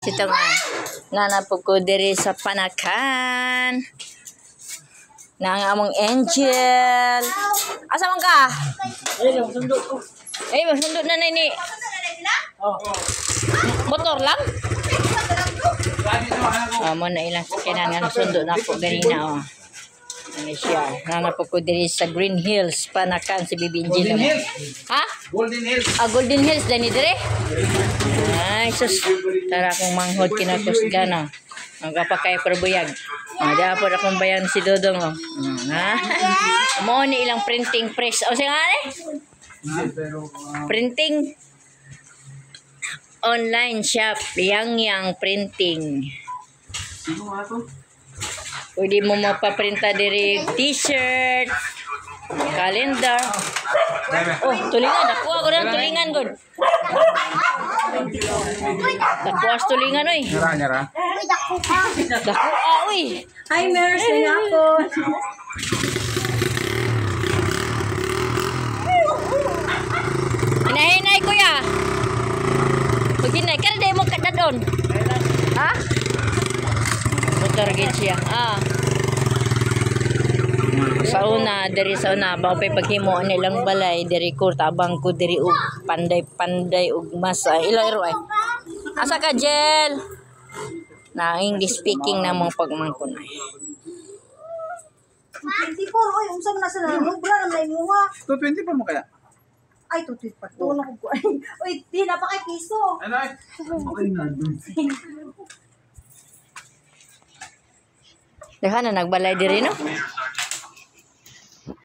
Ito nga, nanapog ko diri sa Panakan. Nang among Angel. Asa man ka? Ay, masundot na ni. Motor lang? Mo na ilang kinangan sundot na ako ganina. Ano siya? Nanapog ko diri sa Green Hills, Panakan, si Bibi Angel. Golden Hills. Ha? Golden Hills. Golden Hills, dani dire? Ay, sus. Tara akong manghod kinakusgana. Magkapakay perbuyag. Dapat akong bayan si Dodong. Ha? Mo ni ilang printing press. O siya nga printing. Online shop. Yang printing. Sino nga to? Pwede mo mapaprinta diri t-shirt, calendar. Oh, tulingan. Nakuha ko na tulingan, God. Nakuha sa tulingan, oy. Nyara. Nakuha, oy. Hi, Mercy nga po. Hinay-hinay, kuya. Pag-hinay, kaya di mo kadadon. Ha? Motor gid siya. Sa una, diri sa una, bapay paghimo nilang balay, diri ko tabang ko diri og panday-panday og mas ilo-iro ay. Asa ka, Jel? Na English speaking na mong pagmangkon ay. 24, oy, unsa man na sa nalubra na may muha. 220 pa mo kaya? Ay, tutwit pa to na ko. Oy, di na pa kay piso. Ano ay? Okay na dun. Deha na nagbalay diri no?